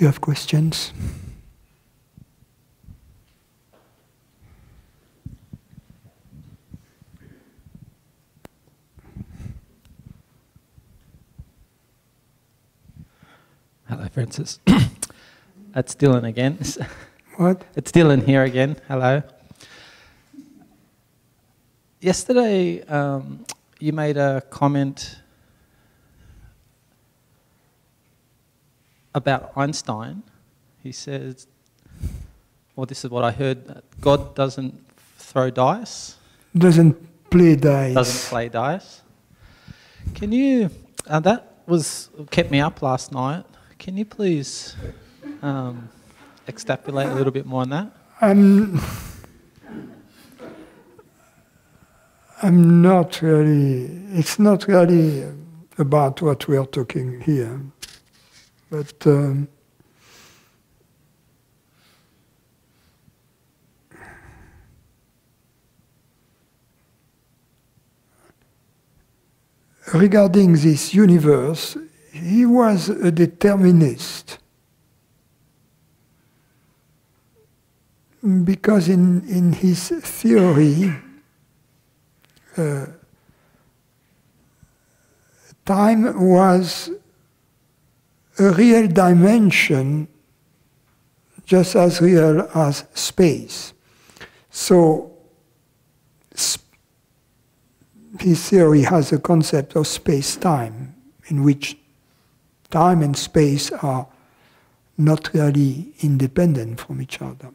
you have questions? Hello, Francis. It's Dylan again. What? It's Dylan here again. Hello. Yesterday, you made a comment about Einstein. He says, well, this is what I heard, that God doesn't throw dice. Doesn't play dice. Doesn't play dice. Can you, that kept me up last night. Can you please extrapolate a little bit more on that? I'm not really, it's not really about what we are talking here. But regarding this universe, he was a determinist. Because in his theory, time was a real dimension, just as real as space. So his theory has a concept of space-time, in which time and space are not really independent from each other.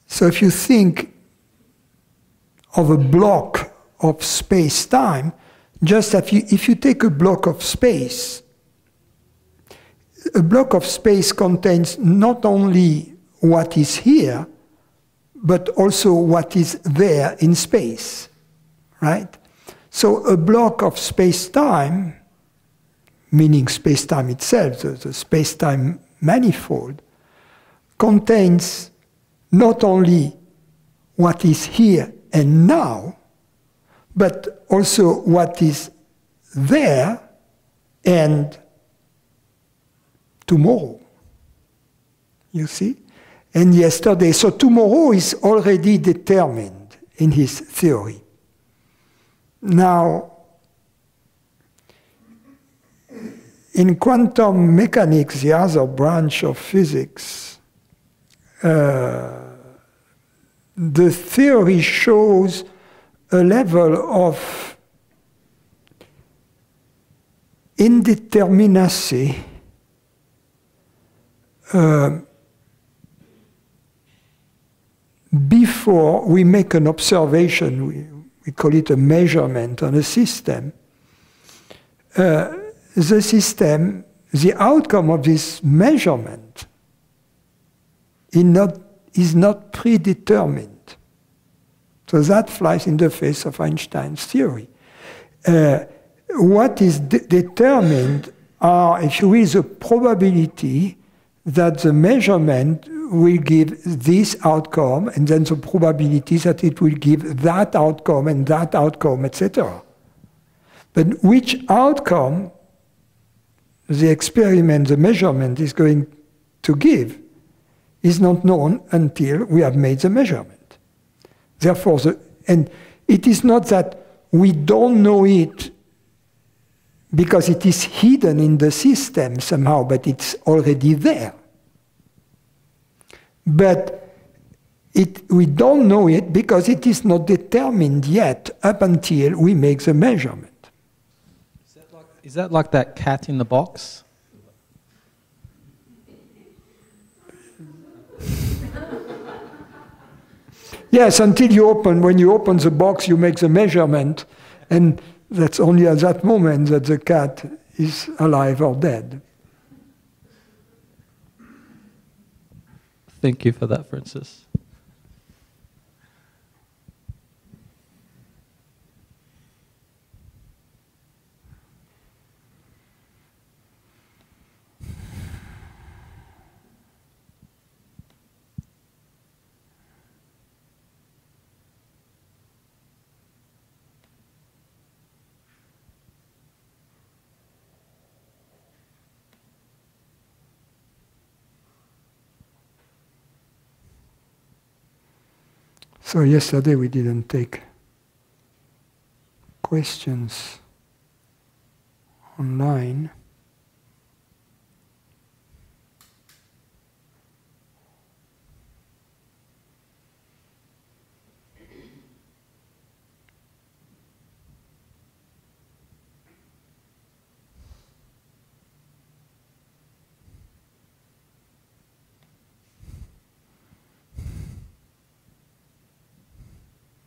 So if you think of a block of space-time, just if you take a block of space contains not only what is here, but also what is there in space, right? So a block of space-time, meaning space-time itself, the space-time manifold, contains not only what is here and now, but also what is there and tomorrow. You see? And yesterday. So tomorrow is already determined in his theory. Now, in quantum mechanics, the other branch of physics, the theory shows a level of indeterminacy before we make an observation. We call it a measurement on a system. The system, the outcome of this measurement is not predetermined. So that flies in the face of Einstein's theory. What is determined are, if you will, the probability that the measurement will give this outcome, and then the probability that it will give that outcome, etc. But which outcome the experiment, the measurement is going to give is not known until we have made the measurement. Therefore, and it is not that we don't know it because it is hidden in the system somehow, but it's already there. But we don't know it because it is not determined yet up until we make the measurement. Is that like that cat in the box? Yes, until when you open the box, you make the measurement, and that's only at that moment that the cat is alive or dead. Thank you for that, Francis. So yesterday we didn't take questions online.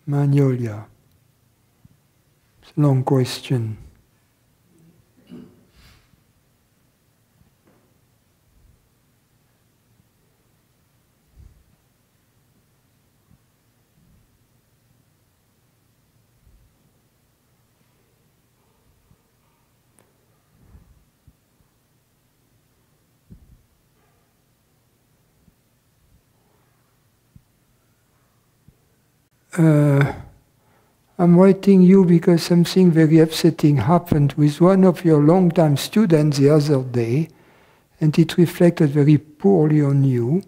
Magnolia. It's a long question. I'm writing you because something very upsetting happened with one of your longtime students the other day, and it reflected very poorly on you,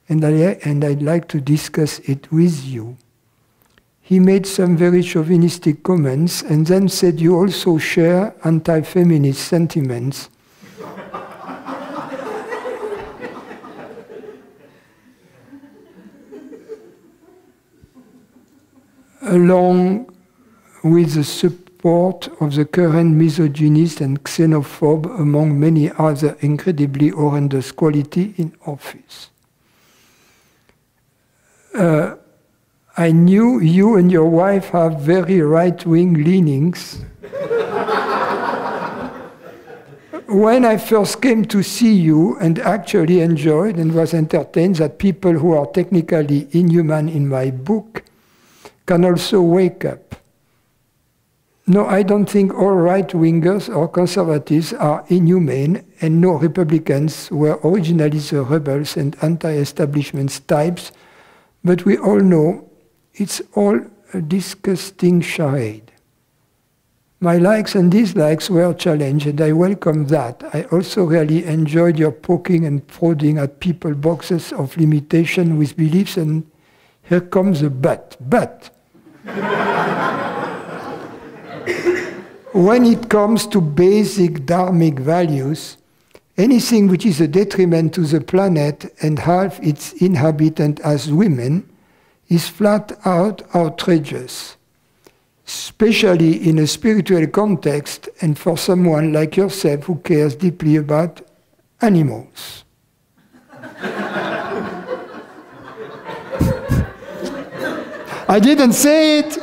and I'd like to discuss it with you. He made some very chauvinistic comments and then said you also share anti-feminist sentiments. Along with the support of the current misogynist and xenophobe, among many other incredibly horrendous qualities in office. I knew you and your wife have very right-wing leanings. When I first came to see you and actually enjoyed and was entertained that people who are technically inhuman in my book can also wake up. No, I don't think all right-wingers or conservatives are inhumane, and no Republicans were originally the rebels and anti-establishment types, but we all know it's all a disgusting charade. My likes and dislikes were challenged, and I welcome that. I also really enjoyed your poking and prodding at people's boxes of limitation with beliefs, and here comes the but. When it comes to basic dharmic values, anything which is a detriment to the planet and half its inhabitants as women is flat out outrageous, especially in a spiritual context and for someone like yourself who cares deeply about animals. I didn't say it.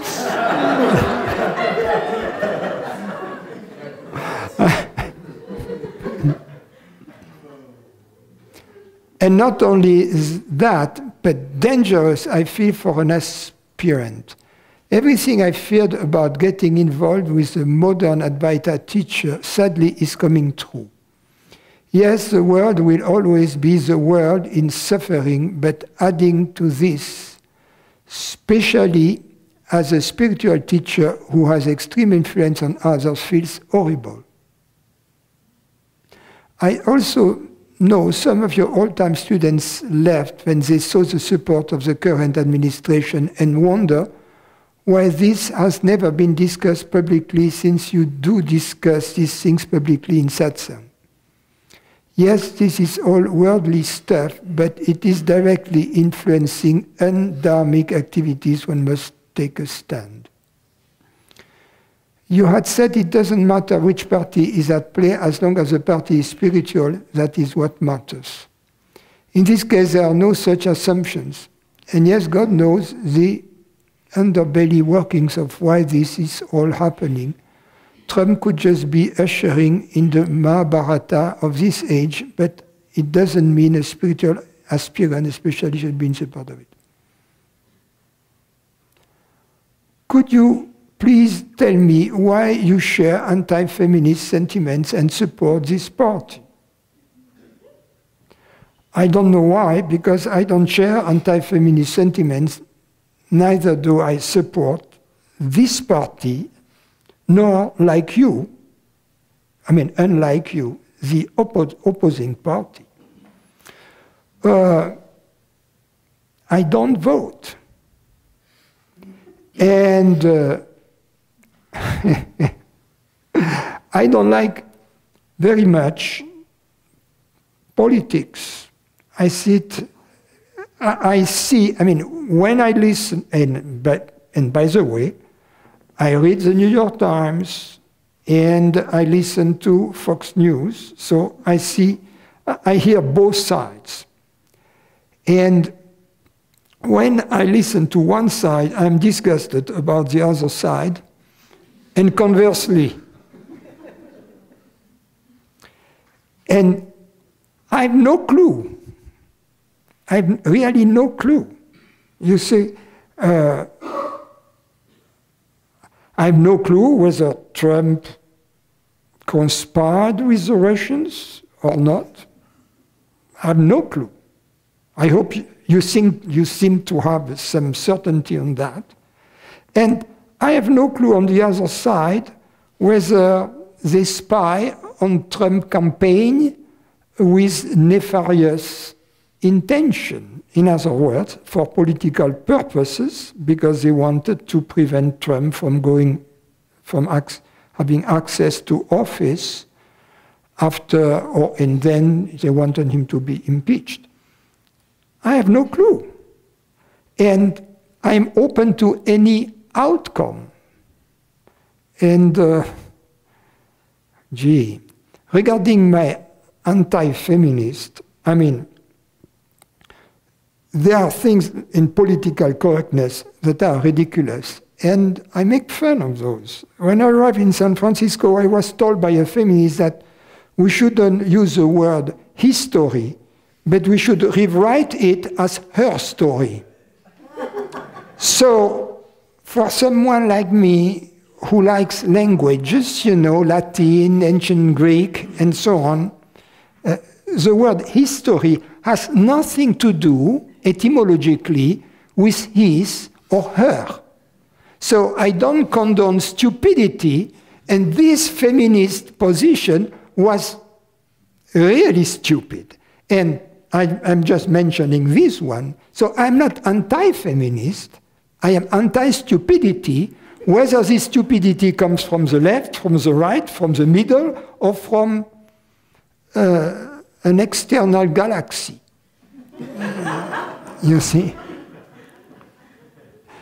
And not only that, but dangerous, I feel, for an aspirant. Everything I feared about getting involved with a modern Advaita teacher sadly is coming true. Yes, the world will always be the world in suffering, but adding to this, especially as a spiritual teacher who has extreme influence on others, feels horrible. I also know some of your old-time students left when they saw the support of the current administration and wonder why this has never been discussed publicly, since you do discuss these things publicly in satsang. Yes, this is all worldly stuff, but it is directly influencing undharmic activities. One must take a stand. You had said it doesn't matter which party is at play as long as the party is spiritual, that is what matters. In this case, there are no such assumptions. And yes, God knows the underbelly workings of why this is all happening. Trump could just be ushering in the Mahabharata of this age, but it doesn't mean a spiritual aspirant especially should be in support of it. Could you please tell me why you share anti-feminist sentiments and support this party? I don't know why, because I don't share anti-feminist sentiments, neither do I support this party, nor like you, unlike you, the opposing party. I don't vote. And I don't like very much politics. I see, I mean, when I listen, and by the way, I read the New York Times and I listen to Fox News, so I hear both sides. And when I listen to one side, I'm disgusted about the other side, and conversely. And I have no clue. I have really no clue. You see, I have no clue whether Trump conspired with the Russians or not. I have no clue. I hope you seem to have some certainty on that. And I have no clue on the other side whether they spy on Trump campaign with nefarious intention. In other words, for political purposes, because they wanted to prevent Trump from having access to office after, and then they wanted him to be impeached. I have no clue. And I'm open to any outcome. And, regarding my anti-feminist, I mean, there are things in political correctness that are ridiculous, and I make fun of those. When I arrived in San Francisco, I was told by a feminist that we shouldn't use the word history, but we should rewrite it as her story. So, for someone like me who likes languages, you know, Latin, ancient Greek, and so on, the word history has nothing to do, etymologically, with his or her. So I don't condone stupidity, and this feminist position was really stupid. And I'm just mentioning this one. So I'm not anti-feminist, I am anti-stupidity, whether this stupidity comes from the left, from the right, from the middle, or from an external galaxy. You see?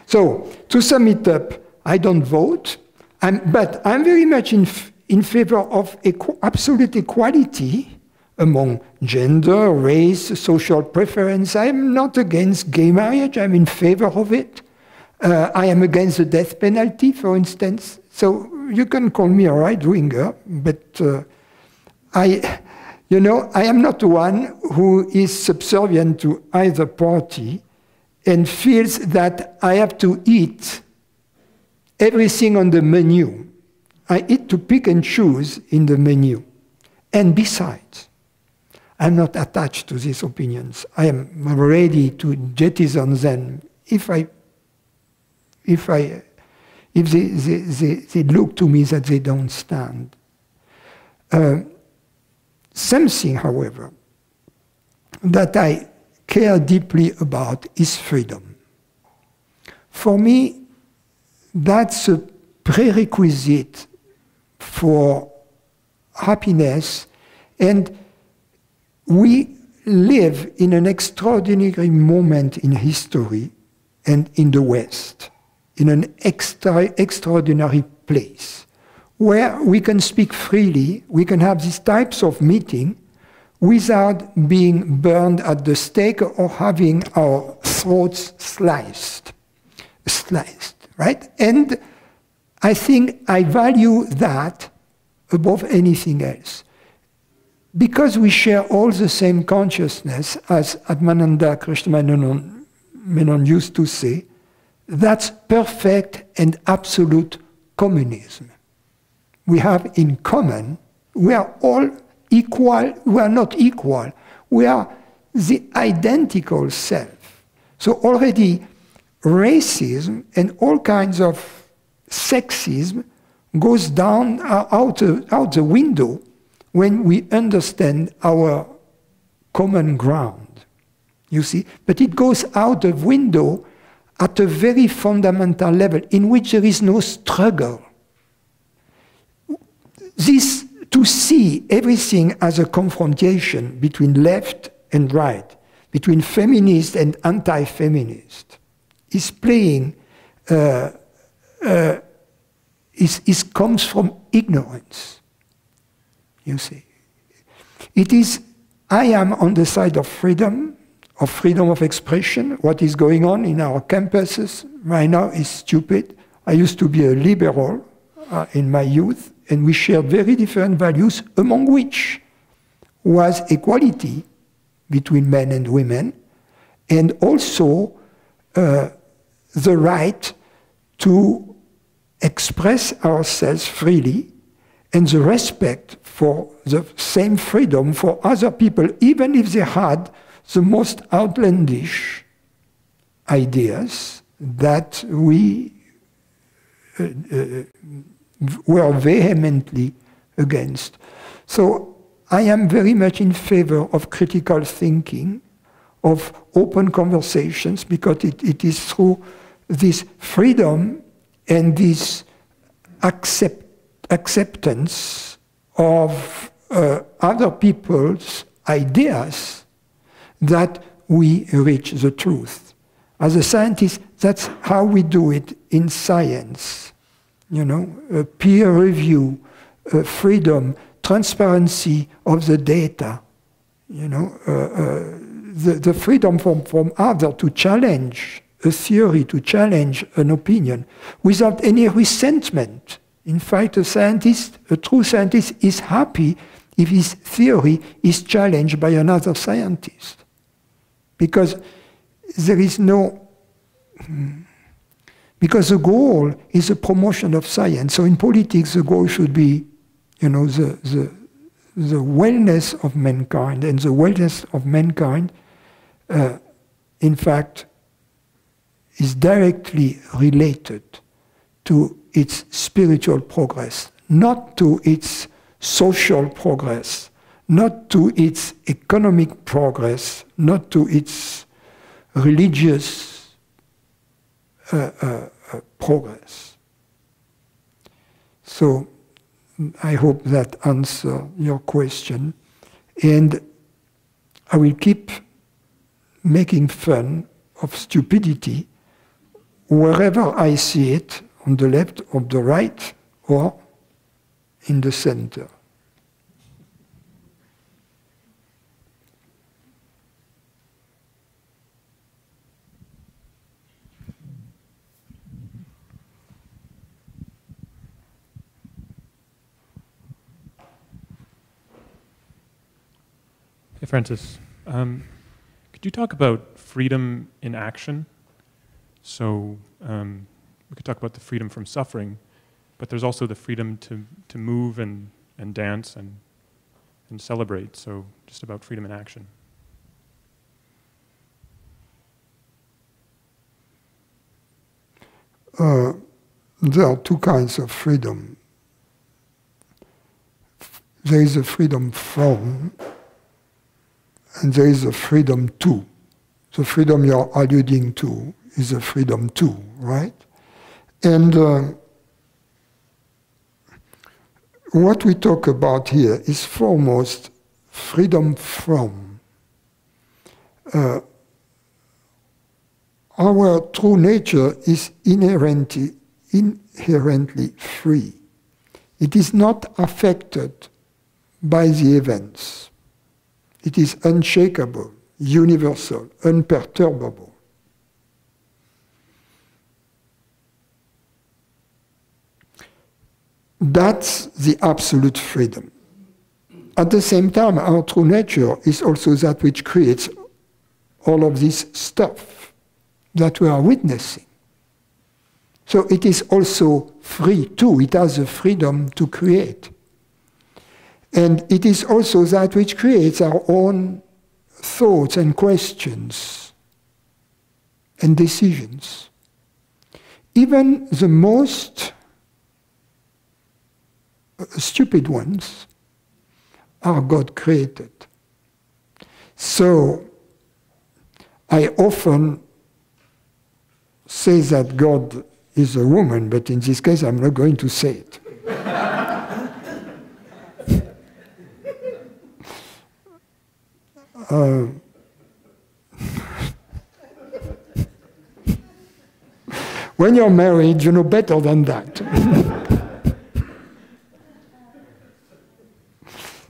So, to sum it up, I don't vote, but I'm very much in favor of absolute equality among gender, race, social preference. I'm not against gay marriage, I'm in favor of it. I am against the death penalty, for instance. So you can call me a right-winger, but I am not one who is subservient to either party and feels that I have to eat everything on the menu. I eat to pick and choose in the menu. And besides, I'm not attached to these opinions. I am ready to jettison them if they look to me that they don't stand. Something, however, that I care deeply about is freedom. For me, that's a prerequisite for happiness, and we live in an extraordinary moment in history and in the West, in an extraordinary place, where we can speak freely, we can have these types of meeting without being burned at the stake or having our throats sliced, right? And I think I value that above anything else. Because we share all the same consciousness, as Atmananda Krishna-Menon used to say, that's perfect and absolute communism. We have in common, we are all equal, we are not equal, we are the identical self. So already racism and all kinds of sexism goes down out the window when we understand our common ground, you see. But it goes out the window at a very fundamental level in which there is no struggle. This, to see everything as a confrontation between left and right, between feminist and anti-feminist, is playing, comes from ignorance, you see. It is, I am on the side of freedom of expression. What is going on in our campuses right now is stupid. I used to be a liberal in my youth, and we shared very different values, among which was equality between men and women, and also the right to express ourselves freely, and the respect for the same freedom for other people, even if they had the most outlandish ideas that we were vehemently against. So I am very much in favor of critical thinking, of open conversations, because it is through this freedom and this acceptance of other people's ideas that we reach the truth. As a scientist, that's how we do it in science. You know, peer review, freedom, transparency of the data. You know, the freedom from others to challenge a theory, to challenge an opinion, without any resentment. In fact, a true scientist is happy if his theory is challenged by another scientist. Because there is no, because the goal is the promotion of science. So in politics, the goal should be, you know, the wellness of mankind, and the wellness of mankind, in fact, is directly related to its spiritual progress, not to its social progress, not to its economic progress, not to its religious progress. So I hope that answers your question. And I will keep making fun of stupidity wherever I see it, on the left, on the right, or in the center. Hey, Francis. Could you talk about freedom in action? So we could talk about the freedom from suffering, but there's also the freedom to move and dance and celebrate. So just about freedom in action. There are two kinds of freedom. There is a freedom from, and there is a freedom to. The freedom you're alluding to is a freedom to, right? And what we talk about here is foremost freedom from. Our true nature is inherently free. It is not affected by the events. It is unshakable, universal, unperturbable. That's the absolute freedom. At the same time, our true nature is also that which creates all of this stuff that we are witnessing. So it is also free too. It has the freedom to create. And it is also that which creates our own thoughts and questions and decisions. Even the most stupid ones are God created. So I often says that God is a woman, but in this case I'm not going to say it. When you're married, you know better than that.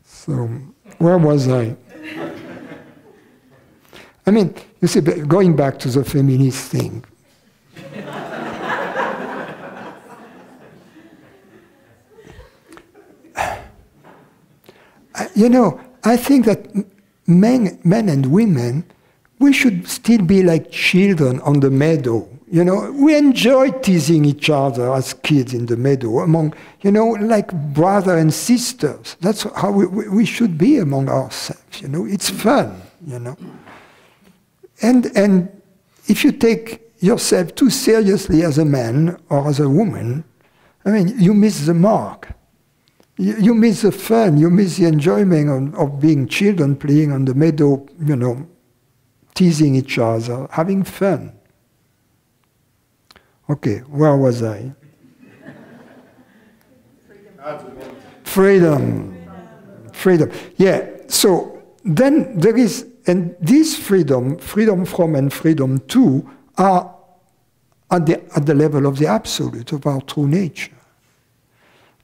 So, where was I? I mean, you see, going back to the feminist thing. You know, I think that men and women, we should still be like children on the meadow. You know, we enjoy teasing each other as kids in the meadow, among, you know, like brother and sisters. That's how we should be among ourselves, you know. It's fun, you know. And if you take yourself too seriously as a man or as a woman, I mean, you miss the mark. You miss the fun, you miss the enjoyment of being children playing on the meadow, you know, teasing each other, having fun. Okay, where was I? Freedom. Freedom. Yeah, so then there is, and this freedom from and freedom to, are at the level of the absolute, of our true nature.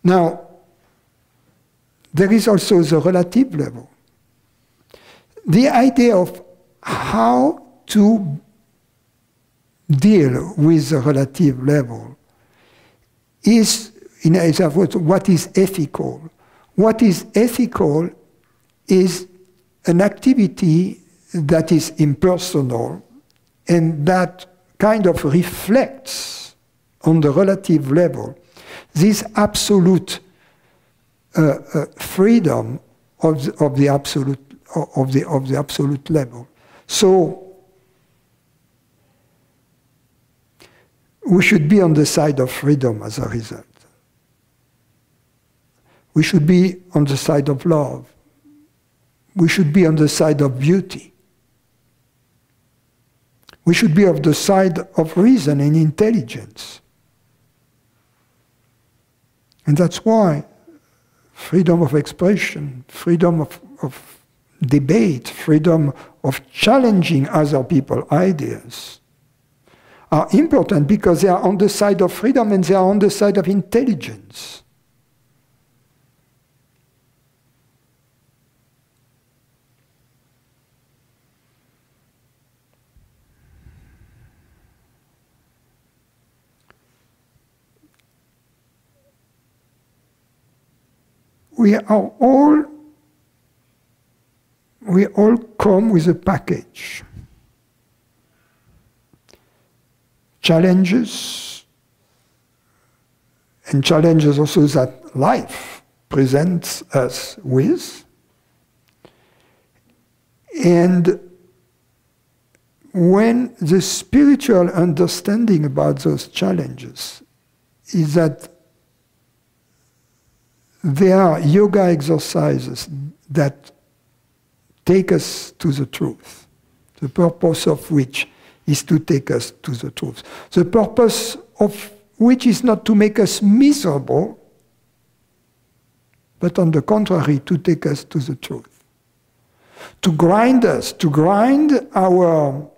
Now, there is also the relative level. The idea of how to deal with the relative level is, in other words, what is ethical. What is ethical is an activity that is impersonal and that kind of reflects on the relative level this absolute freedom of the absolute level. So we should be on the side of freedom as a result. We should be on the side of love. We should be on the side of beauty. We should be on the side of reason and intelligence. And that's why freedom of expression, freedom of debate, freedom of challenging other people's ideas are important, because they are on the side of freedom and they are on the side of intelligence. We all come with a package. Challenges, and challenges also that life presents us with. And when the spiritual understanding about those challenges is that there are yoga exercises that take us to the truth, the purpose of which is to take us to the truth. The purpose of which is not to make us miserable, but on the contrary, to take us to the truth. To grind us, to grind our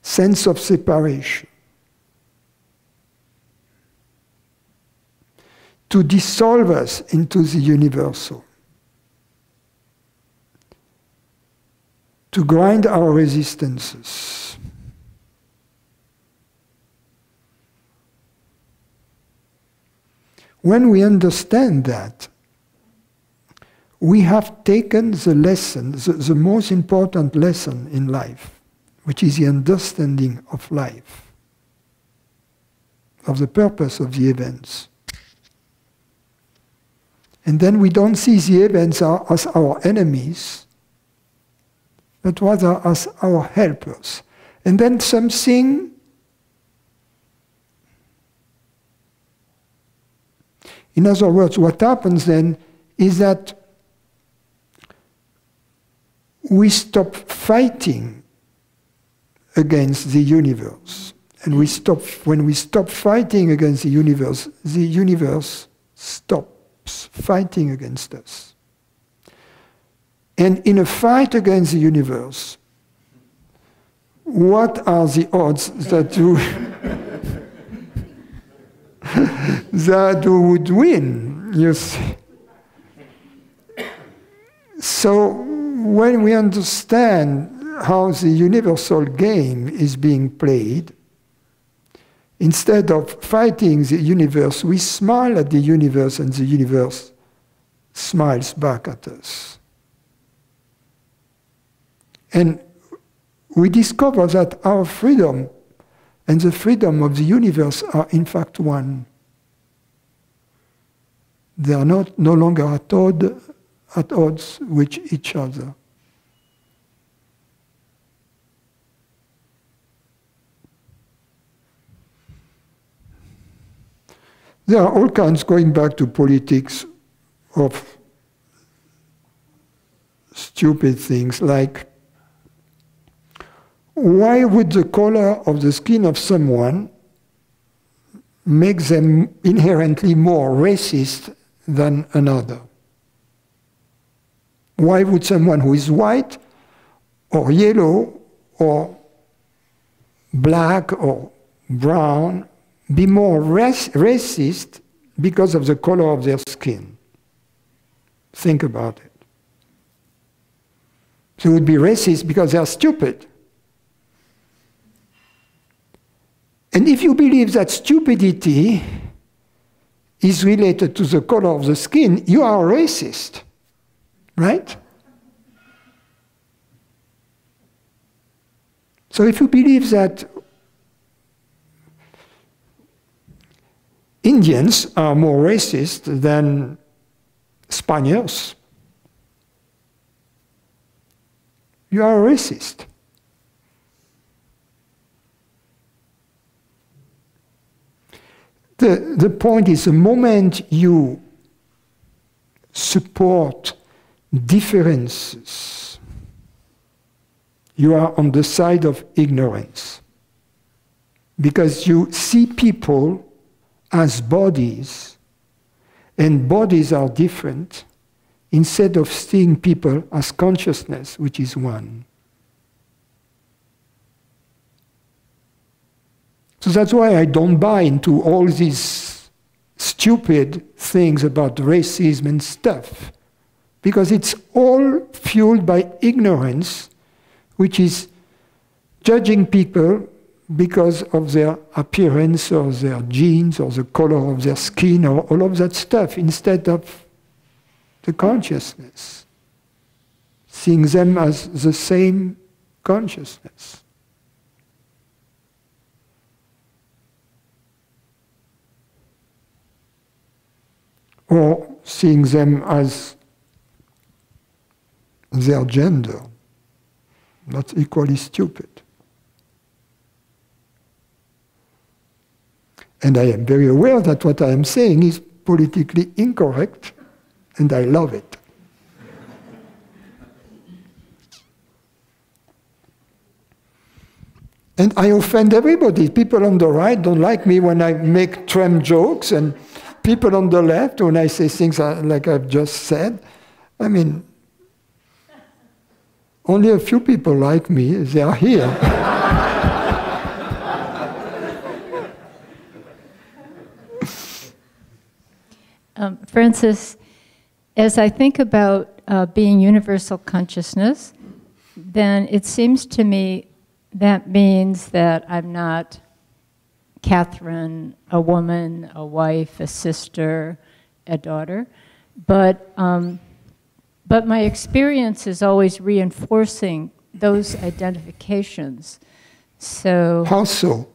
sense of separation. To dissolve us into the universal. To grind our resistances. When we understand that, we have taken the lesson, the most important lesson in life, which is the understanding of life, of the purpose of the events. And then we don't see the events as our enemies, but rather as our helpers. And then something in other words, what happens then is that we stop fighting against the universe. And when we stop fighting against the universe stops fighting against us. And in a fight against the universe, what are the odds that you that would win? You see? So when we understand how the universal game is being played, instead of fighting the universe, we smile at the universe and the universe smiles back at us. And we discover that our freedom and the freedom of the universe are in fact one. They are no longer at odds with each other. There are all kinds, going back to politics, of stupid things like, why would the color of the skin of someone make them inherently more racist than another? Why would someone who is white or yellow or black or brown be more racist because of the color of their skin? Think about it. They would be racist because they are stupid. And if you believe that stupidity is related to the color of the skin, you are a racist, right? So if you believe that Indians are more racist than Spaniards, you are a racist. The point is, the moment you support differences, you are on the side of ignorance. Because you see people as bodies, and bodies are different, instead of seeing people as consciousness, which is one. So that's why I don't buy into all these stupid things about racism and stuff, because it's all fueled by ignorance, which is judging people because of their appearance or their genes or the color of their skin or all of that stuff, instead of the consciousness, seeing them as the same consciousness. Or seeing them as their gender. That's equally stupid. And I am very aware that what I am saying is politically incorrect, and I love it. And I offend everybody. People on the right don't like me when I make Trump jokes, and people on the left when I say things like I've just said. I mean, only a few people like me. They are here. Francis, as I think about being universal consciousness, then it seems to me that means that I'm not Catherine, a woman, a wife, a sister, a daughter, but my experience is always reinforcing those identifications. So how so?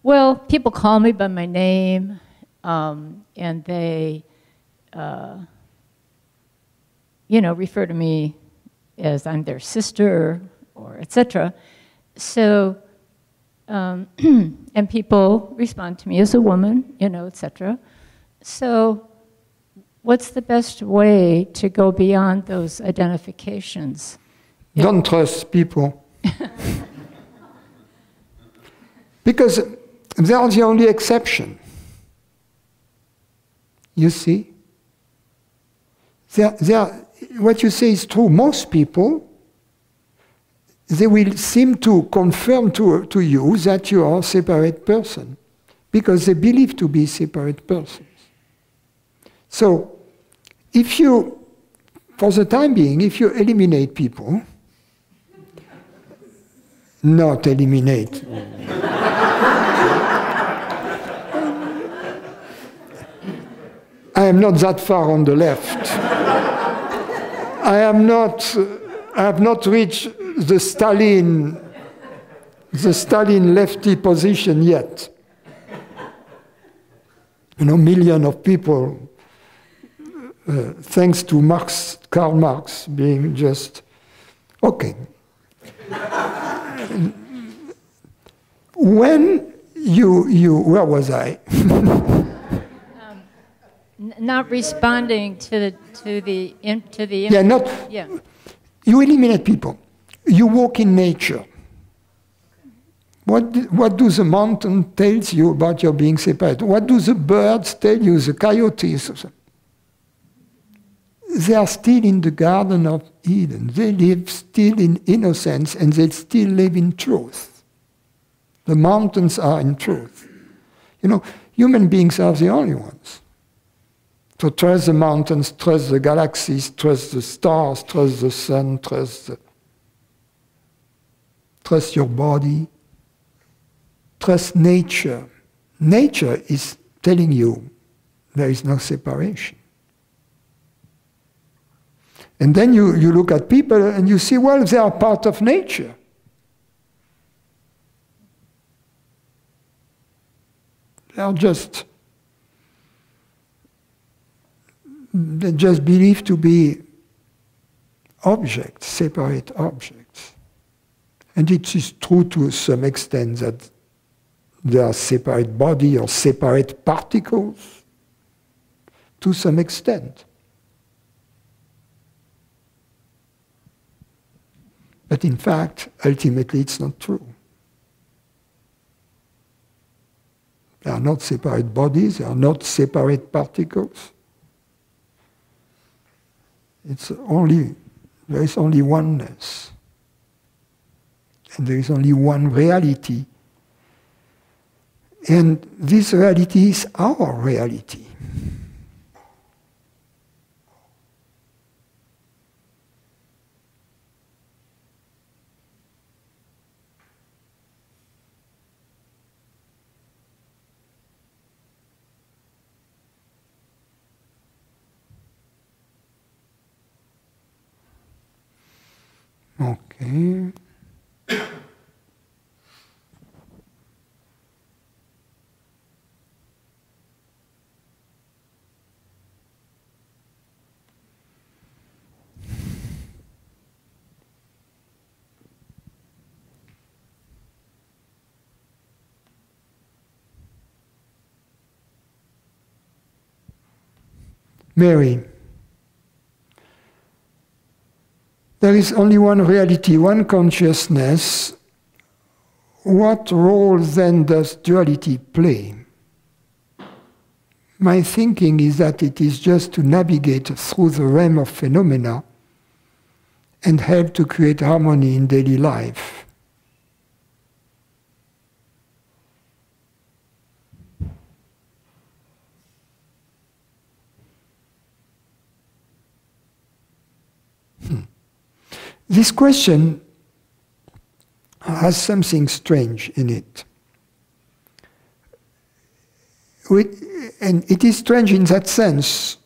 Well, people call me by my name, and they, refer to me as I'm their sister, or etc. So, and people respond to me as a woman, etc. So, what's the best way to go beyond those identifications? Don't trust people. Because they are the only exception. You see? What you say is true. Most people, they will seem to confirm to you that you are a separate person, because they believe to be separate persons. So, if you, for the time being, if you eliminate people, not eliminate. I am not that far on the left. I have not reached the Stalin lefty position yet. You know, millions of people, thanks to Karl Marx being just, okay. When where was I? Not responding to the Yeah. You eliminate people. You walk in nature. What do the mountain tells you about your being separate? What do the birds tell you, the coyotes? They are still in the Garden of Eden. They live still in innocence, and they still live in truth. The mountains are in truth. You know, human beings are the only ones. So trust the mountains, trust the galaxies, trust the stars, trust the sun, trust your body, trust nature. Nature is telling you there is no separation. And then you look at people and you see, well, they are part of nature. They just believe to be objects, separate objects. And it is true to some extent that they are separate body or separate particles, to some extent. But in fact, ultimately it's not true. They are not separate bodies, they are not separate particles. There is only oneness. And there is only one reality. And this reality is our reality. Okay. Mary. There is only one reality, one consciousness. What role then does duality play? My thinking is that it is just to navigate through the realm of phenomena and help to create harmony in daily life. This question has something strange in it. And it is strange in that sense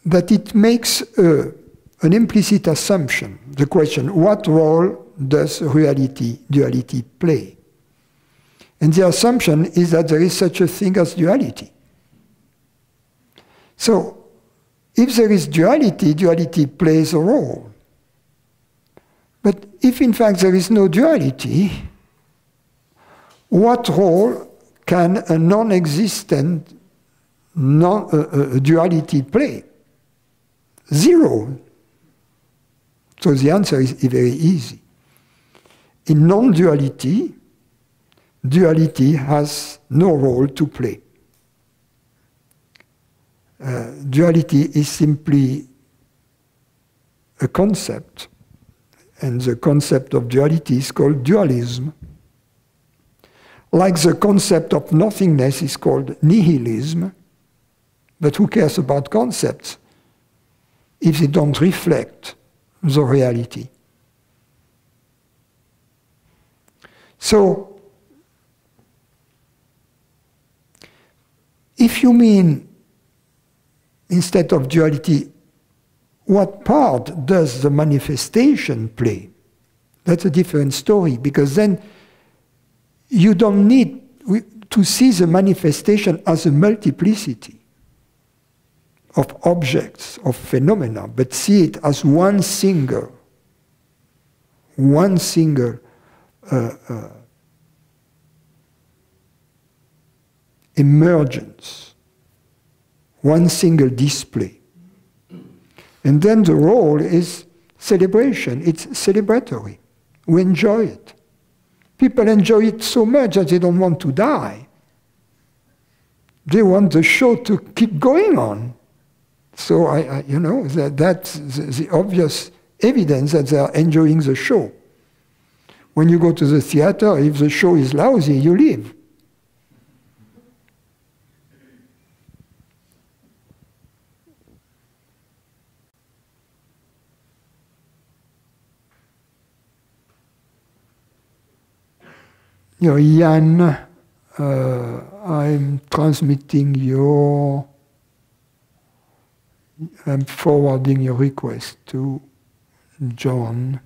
that it makes an implicit assumption, the question, what role does duality play? And the assumption is that there is such a thing as duality. So, if there is duality, duality plays a role. But if in fact there is no duality, what role can a non-existent duality play? Zero. So the answer is very easy. In non-duality, duality has no role to play. Duality is simply a concept, and the concept of duality is called dualism. Like the concept of nothingness is called nihilism, but who cares about concepts if they don't reflect the reality? So, if you mean, instead of duality, what part does the manifestation play? That's a different story, because then you don't need to see the manifestation as a multiplicity of objects, of phenomena, but see it as one single emergence, one single display. And then the role is celebration. It's celebratory. We enjoy it. People enjoy it so much that they don't want to die. They want the show to keep going on. So that's the obvious evidence that they are enjoying the show. When you go to the theater, if the show is lousy, you leave. Jan, I'm forwarding your request to John.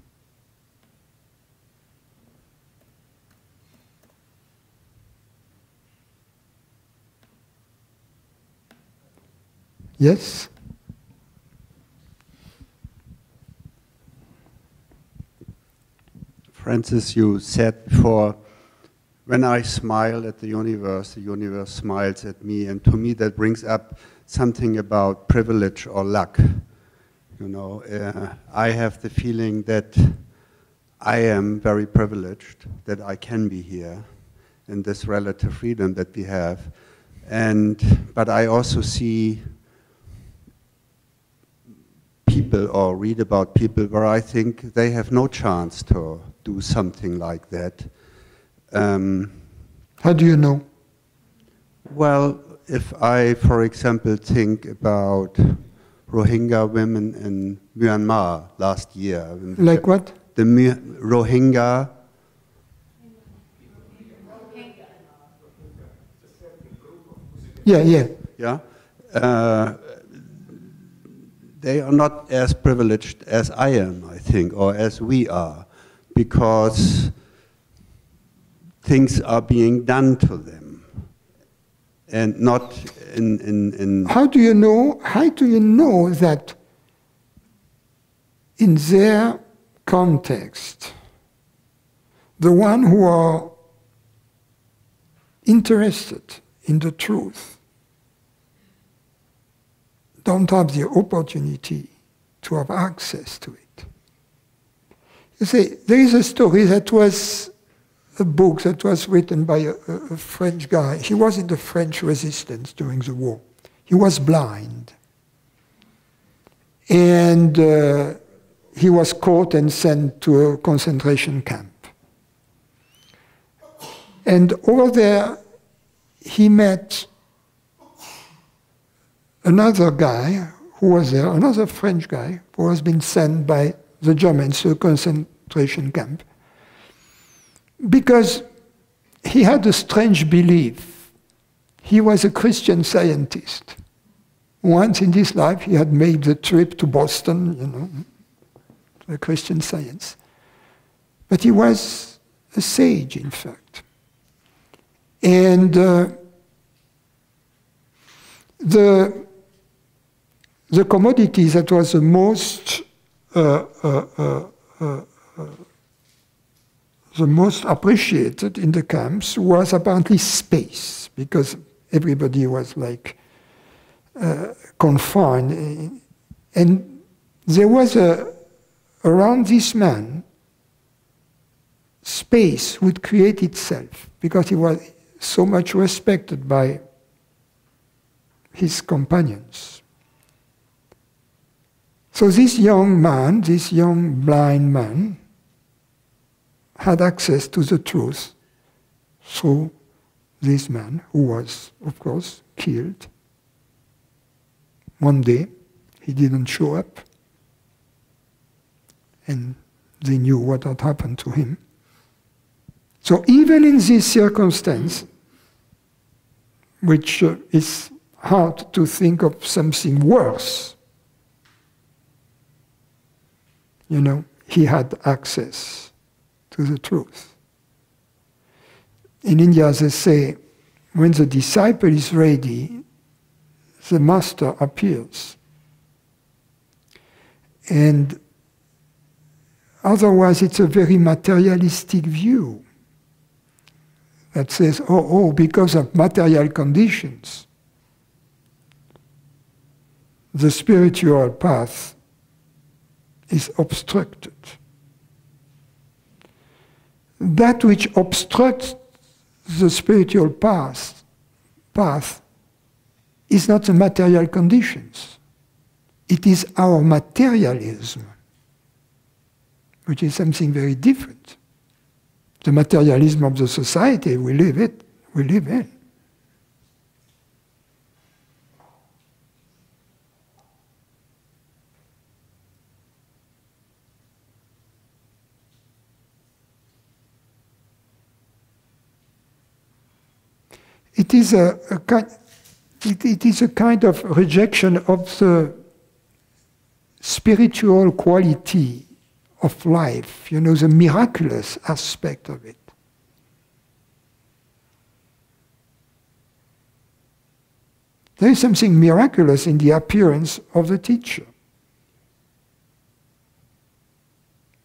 Yes? Francis, you said before, when I smile at the universe smiles at me, and to me that brings up something about privilege or luck. I have the feeling that I am very privileged that I can be here in this relative freedom that we have. But I also see people or read about people where I think they have no chance to do something like that. How do you know? Well, if I, for example, think about Rohingya women in Myanmar last year. Like what? The Rohingya. Yeah. Yeah. They are not as privileged as I am, I think, or as we are, because things are being done to them, and not in. How do you know that in their context, the one who are interested in the truth don't have the opportunity to have access to it? You see, there is a story that was a book that was written by a French guy. He was in the French resistance during the war. He was blind. And he was caught and sent to a concentration camp. And over there, he met another guy who was there, another French guy who has been sent by the Germans to a concentration camp, because he had a strange belief. He was a Christian Scientist. Once in his life, he had made the trip to Boston, the Christian Science. But he was a sage, in fact. And the commodity that was the most appreciated in the camps was apparently space, because everybody was like confined. And there was around this man space would create itself, because he was so much respected by his companions. So this young man, this young blind man, had access to the truth through this man, who was, of course, killed. One day, he didn't show up, and they knew what had happened to him. So even in this circumstance, which is hard to think of something worse, he had access to the truth. In India, they say, when the disciple is ready, the master appears. And otherwise, it's a very materialistic view that says, because of material conditions, the spiritual path is obstructed. That which obstructs the spiritual path is not the material conditions. It is our materialism, which is something very different. The materialism of the society we live in. It is a kind of rejection of the spiritual quality of life, the miraculous aspect of it. There is something miraculous in the appearance of the teacher.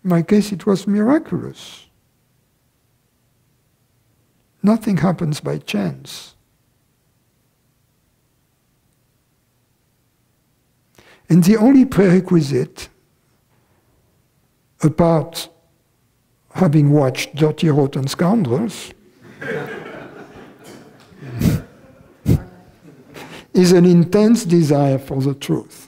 In my case, it was miraculous. Nothing happens by chance. And the only prerequisite, apart having watched Dirty Rotten Scoundrels, is an intense desire for the truth.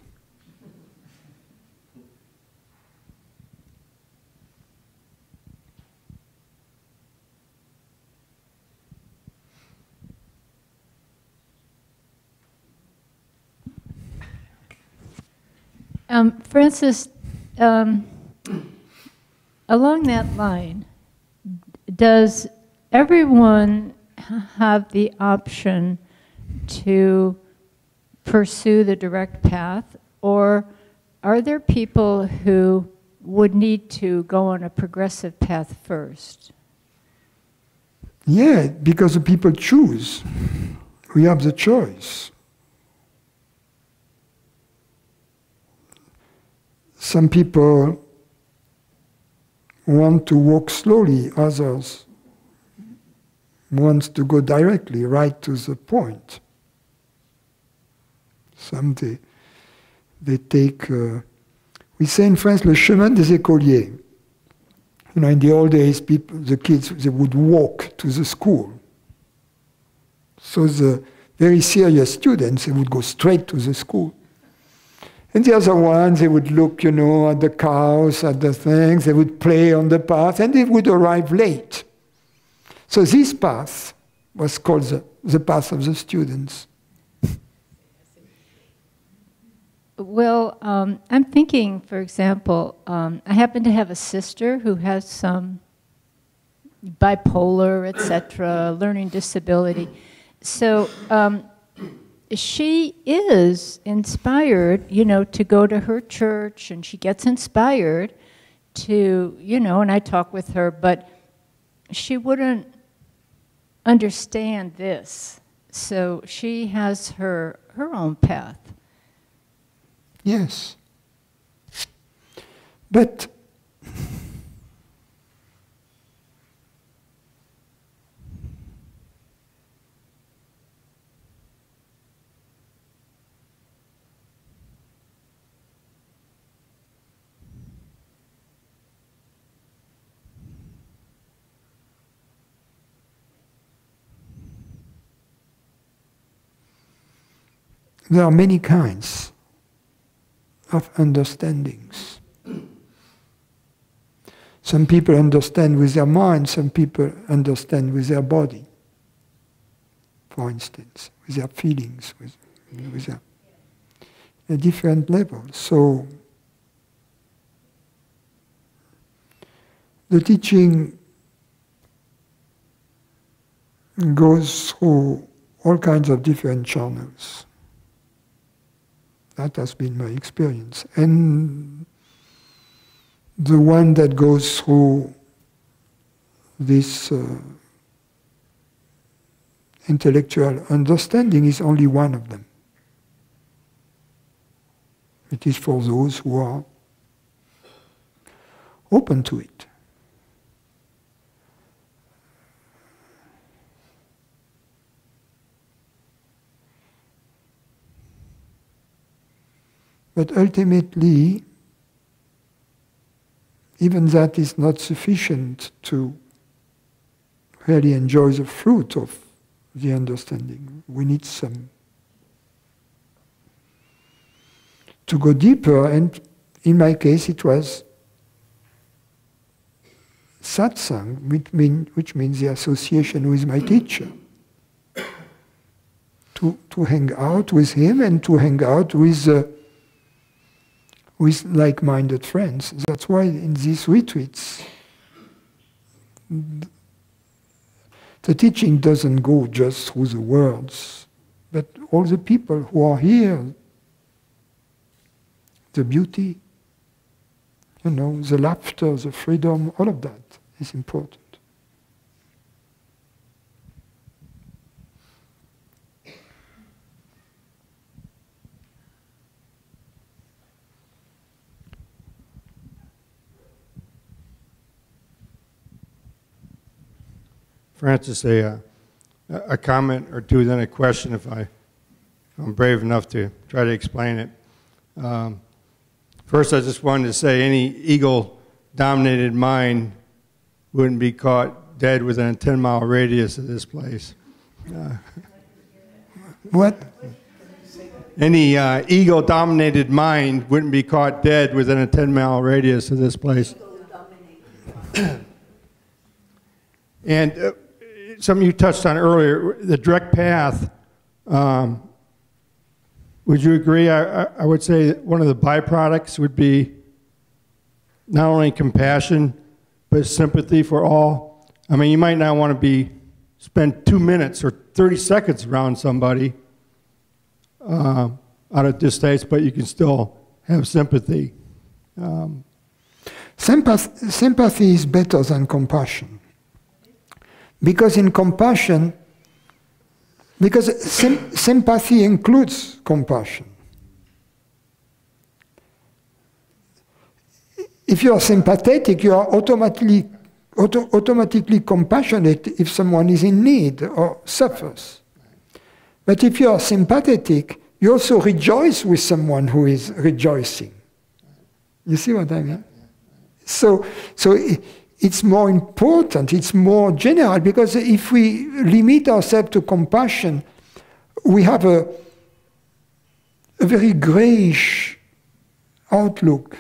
Francis, along that line, does everyone have the option to pursue the direct path, or are there people who would need to go on a progressive path first? Yeah, because the people choose. We have the choice. Some people want to walk slowly, others want to go directly, right to the point. Some they take, we say in France, le chemin des écoliers. In the old days, the kids, they would walk to the school. So the very serious students, they would go straight to the school. And the other ones, they would look, at the cows, at the things, they would play on the path, and they would arrive late. So this path was called the path of the students. Well, I'm thinking, for example, I happen to have a sister who has some bipolar, etc., learning disability. So she is inspired, to go to her church, and she gets inspired to, and I talk with her, but she wouldn't understand this. So she has her own path. Yes. But there are many kinds of understandings. Some people understand with their mind, some people understand with their body, for instance, with their feelings, with their a different level. So the teaching goes through all kinds of different channels. That has been my experience. And the one that goes through this intellectual understanding is only one of them. It is for those who are open to it. But ultimately, even that is not sufficient to really enjoy the fruit of the understanding. We need some to go deeper, and in my case it was satsang, which means the association with my teacher. To hang out with him and to hang out with like-minded friends. That's why in these retreats, the teaching doesn't go just through the words, but all the people who are here, the beauty, the laughter, the freedom, all of that is important. Francis, a comment or two, then a question if I'm brave enough to try to explain it. First, I just wanted to say any ego-dominated mind wouldn't be caught dead within a 10-mile radius of this place. What? Any ego-dominated mind wouldn't be caught dead within a 10-mile radius of this place. And something you touched on earlier, the direct path. Would you agree? I would say that one of the byproducts would be not only compassion, but sympathy for all. I mean, you might not want to spend 2 minutes or 30 seconds around somebody out of distaste, but you can still have sympathy. Sympathy is better than compassion. Because in compassion, sympathy includes compassion. If you are sympathetic, you are automatically compassionate if someone is in need or suffers. But if you are sympathetic, you also rejoice with someone who is rejoicing. You see what I mean? So it's more important, it's more general, because if we limit ourselves to compassion, we have a very grayish outlook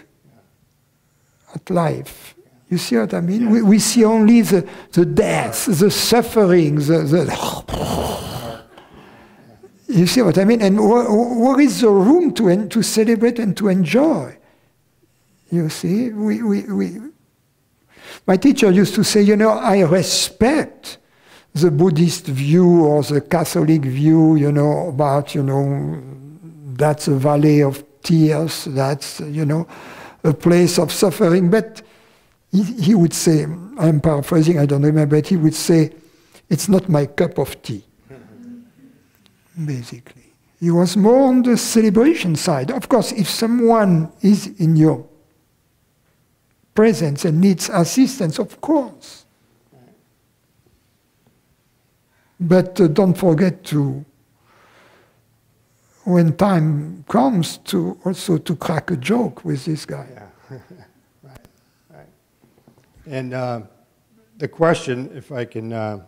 at life. You see what I mean? We see only the death, the suffering, you see what I mean? And where is the room to celebrate and to enjoy? You see, my teacher used to say, I respect the Buddhist view or the Catholic view, about, that's a valley of tears, that's, a place of suffering. But he would say, I'm paraphrasing, I don't remember, but he would say, it's not my cup of tea, basically. He was more on the celebration side. Of course, if someone is in your presence and needs assistance, of course. But don't forget to, when time comes, to also to crack a joke with this guy. Yeah. Right. And the question, if I can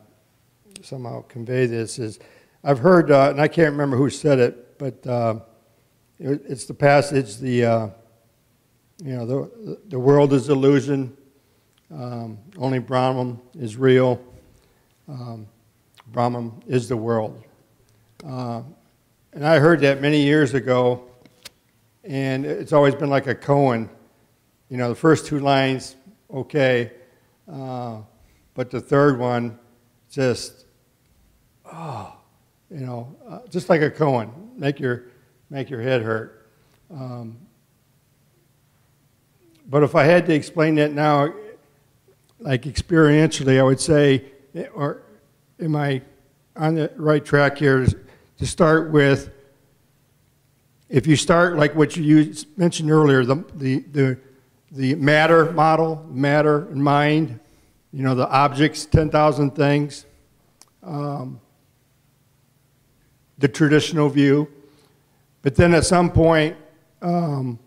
somehow convey this, is I've heard, and I can't remember who said it, but it's the passage, the world is illusion, only Brahman is real, Brahman is the world. And I heard that many years ago, and it's always been like a koan. You know, the first two lines, okay, but the third one, just, just like a koan, make your head hurt. But if I had to explain that now, like experientially, I would say, or am I on the right track here? To start with, if you start like what you mentioned earlier, the matter model, matter and mind, you know, the objects, 10,000 things, the traditional view, but then at some point, the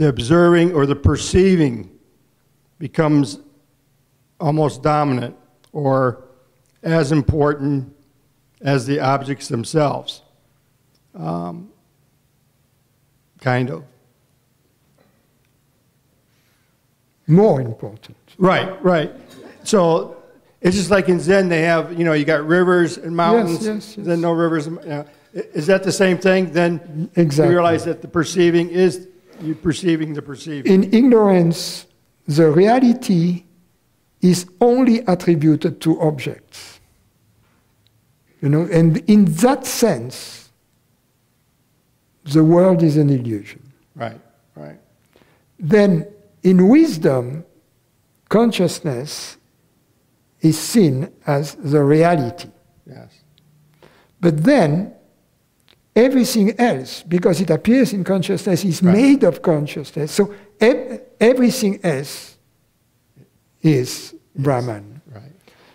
observing or the perceiving becomes almost dominant or as important as the objects themselves, kind of. More important. Right. So it's just like in Zen, they have, you got rivers and mountains, yes. then no rivers. Is that the same thing? Then exactly. You realize that the perceiving is you perceiving the perceiving. In ignorance, the reality is only attributed to objects. And in that sense, the world is an illusion. Right. Then, in wisdom, consciousness is seen as the reality. Yes. But then, everything else, because it appears in consciousness, is made of consciousness. So everything else is Brahman. Right.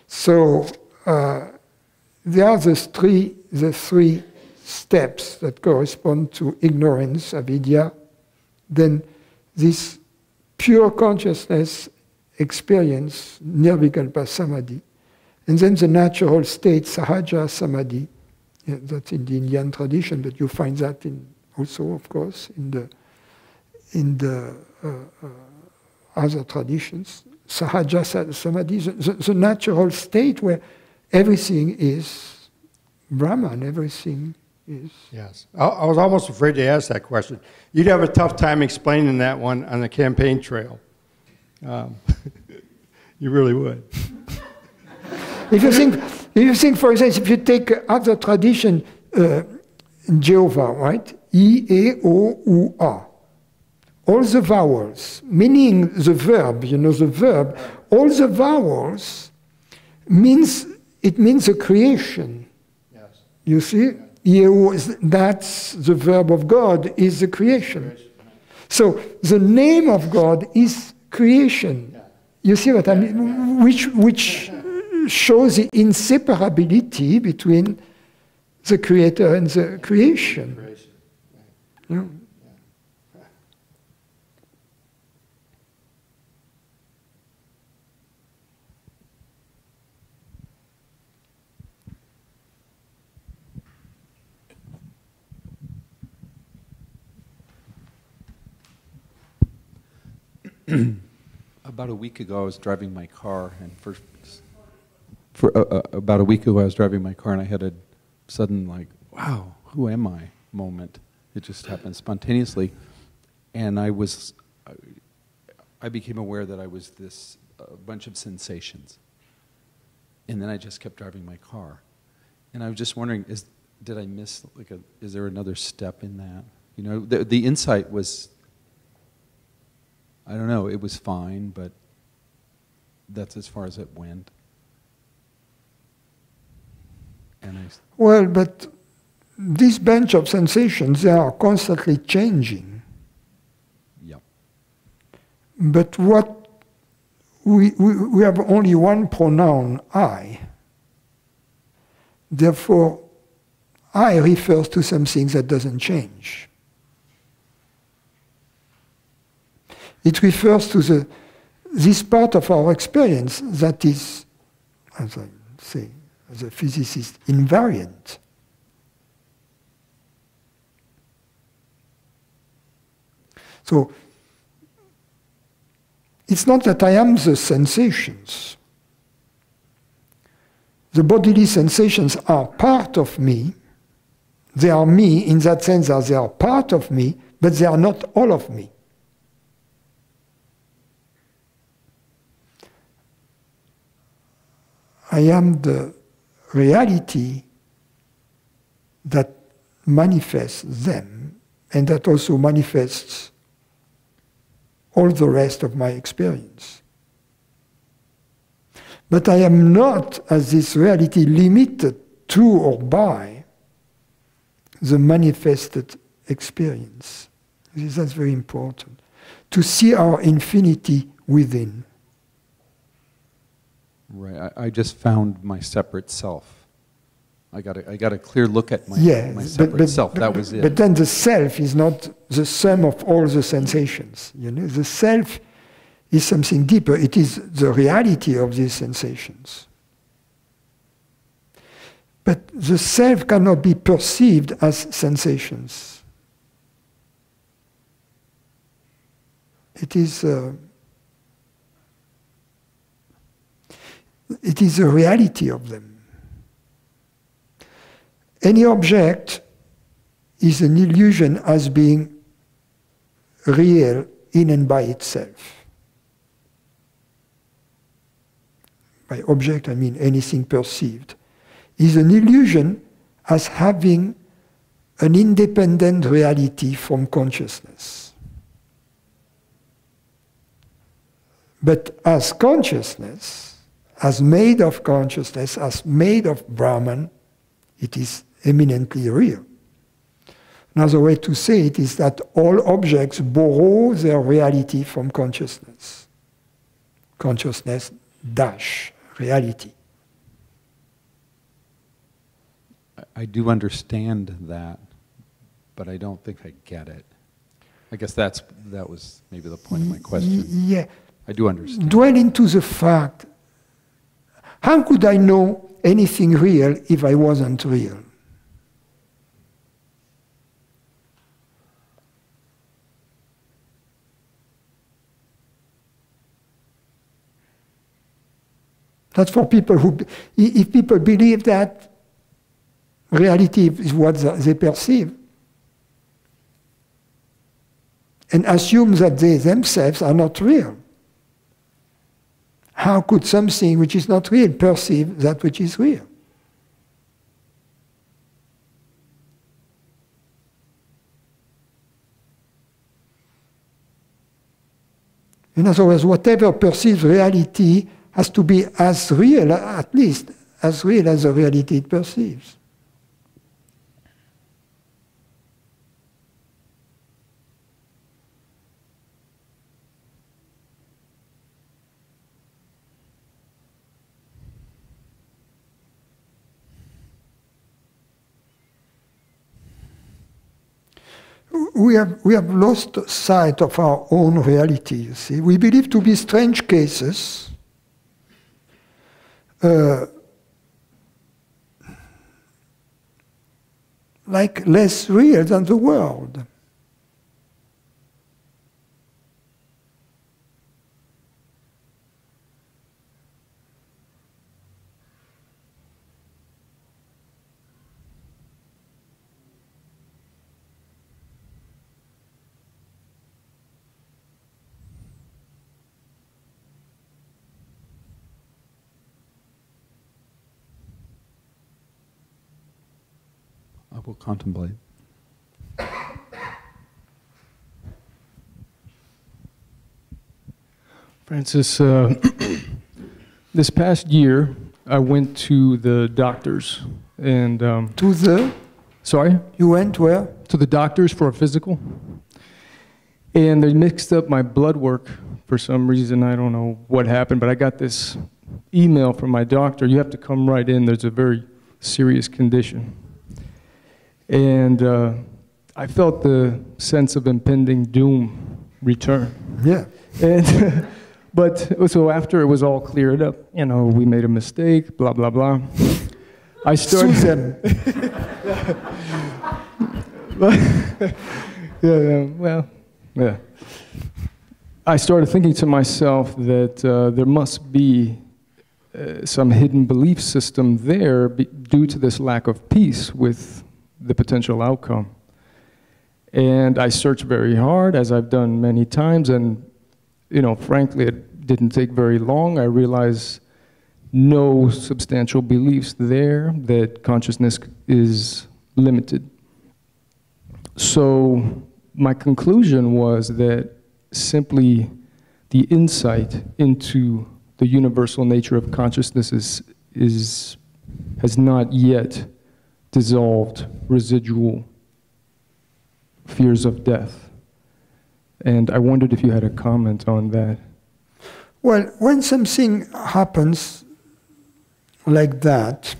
So there are the three steps that correspond to ignorance, avidya. Then this pure consciousness experience, nirvikalpa samadhi. And then the natural state, sahaja samadhi. Yeah, that's in the Indian tradition, but you find that also, of course, in the other traditions. Sahaja samadhi, the natural state where everything is Brahman, everything is... Yes. I was almost afraid to ask that question. You'd have a tough time explaining that one on the campaign trail. You really would. If you think, for example, if you take other tradition, Jehovah, right? I, E, O, U, A. All the vowels, meaning the verb, the verb, all the vowels means a creation. Yes. You see? That's the verb of God, is the creation. So the name of God is creation. You see what I mean? Which shows the inseparability between the creator and the creation. Yeah. About a week ago, I was driving my car, and about a week ago, I was driving my car, and I had a sudden, wow, who am I moment. It just happened spontaneously, and I became aware that I was a bunch of sensations, and then I just kept driving my car, and I was just wondering, did I miss is there another step in that? The insight was, I don't know, it was fine, but that's as far as it went. Well, but this bunch of sensations, they are constantly changing. Yep. But what we have only one pronoun, I. Therefore, I refers to something that doesn't change. It refers to this part of our experience that is, as I say, as a physicist, invariant. So it's not that I am the sensations. The bodily sensations are part of me. They are me in that sense that they are part of me, but they are not all of me. I am the reality that manifests them, and that also manifests all the rest of my experience. But I am not, as this reality, limited to or by the manifested experience. That's very important. To see our infinity within. Right. I just found my separate self. I got a clear look at my separate self. That was it. But then the self is not the sum of all the sensations. You know, the self is something deeper. It is the reality of these sensations. But the self cannot be perceived as sensations. It is the reality of them. Any object is an illusion as being real in and by itself. By object, I mean anything perceived. Is an illusion as having an independent reality from consciousness. But as consciousness, as made of consciousness, as made of Brahman, it is eminently real. Another way to say it is that all objects borrow their reality from consciousness. Consciousness dash reality. I do understand that, but I don't think I get it. I guess that was maybe the point of my question. Yeah. I do understand. Dwell into the fact. How could I know anything real if I wasn't real? That's for people who, if people believe that reality is what they perceive, and assume that they themselves are not real, how could something which is not real perceive that which is real? In other words, whatever perceives reality has to be as real, at least as real as the reality it perceives. We have lost sight of our own reality, you see. We believe to be strange cases, like less real than the world. I will contemplate. Francis, this past year, I went to the doctors and... To the? Sorry? You went where? To the doctors for a physical. And they mixed up my blood work for some reason. I don't know what happened, but I got this email from my doctor. You have to come right in. There's a very serious condition. And I felt the sense of impending doom return. Yeah. And but so after it was all cleared up, you know, we made a mistake, blah, blah, blah. I started... Susan. Yeah, well, Yeah. I started thinking to myself that there must be some hidden belief system there due to this lack of peace with the potential outcome. And I searched very hard, as I've done many times, and frankly, it didn't take very long. I realized no substantial beliefs there, that consciousness is limited. So my conclusion was that simply the insight into the universal nature of consciousness has not yet dissolved residual fears of death. And I wondered if you had a comment on that. Well, when something happens like that,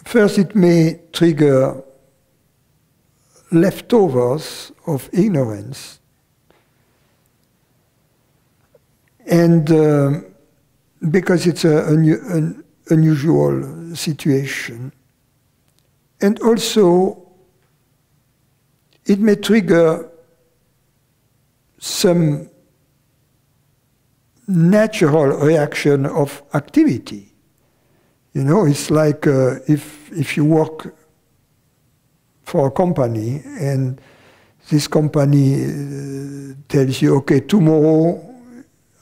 first it may trigger leftovers of ignorance. And because it's an unusual situation. And also, it may trigger some natural reaction of activity. It's like if you work for a company and this company tells you, okay, tomorrow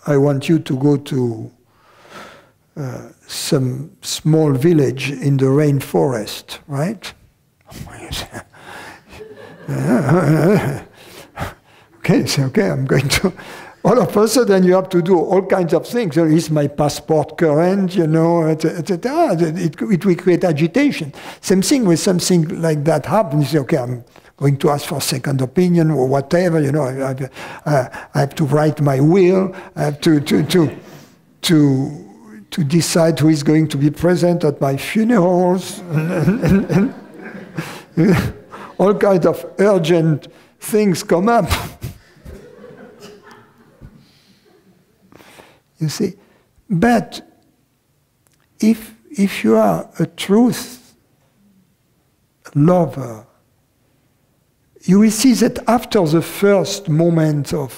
I want you to go to some small village in the rainforest, right? Okay, so okay, I'm going to. All of a sudden, you have to do all kinds of things. Is my passport current? Etc. It will create agitation. Same thing with something like that happens. Okay, I'm going to ask for a second opinion or whatever. I have to write my will. I have to decide who is going to be present at my funerals, and all kinds of urgent things come up. You see, but if you are a truth lover, you will see that after the first moment of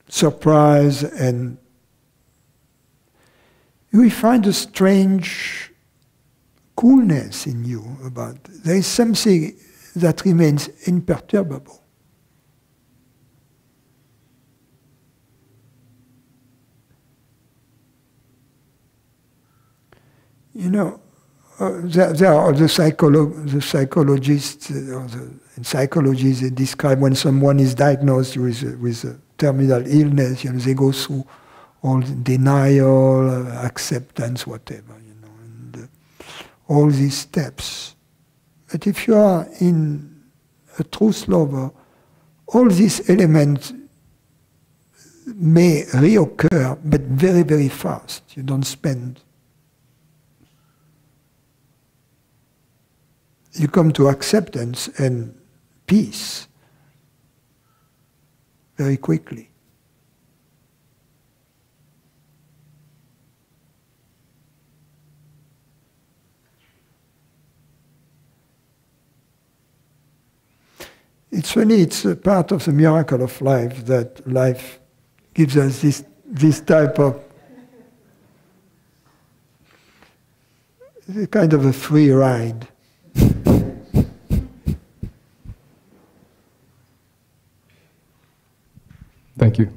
surprise, and you will find a strange coolness in you about it. There is something that remains imperturbable. There are the psychologists in psychology, they describe when someone is diagnosed with a terminal illness, they go through all denial, acceptance, whatever, and all these steps. But if you are in a truth lover, all these elements may reoccur, but very, very fast. You don't spend. You come to acceptance and peace very quickly. It's funny, it's a part of the miracle of life that life gives us this type of kind of a free ride. Thank you.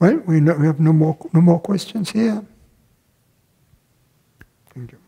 Well, we have no more questions here. Thank you.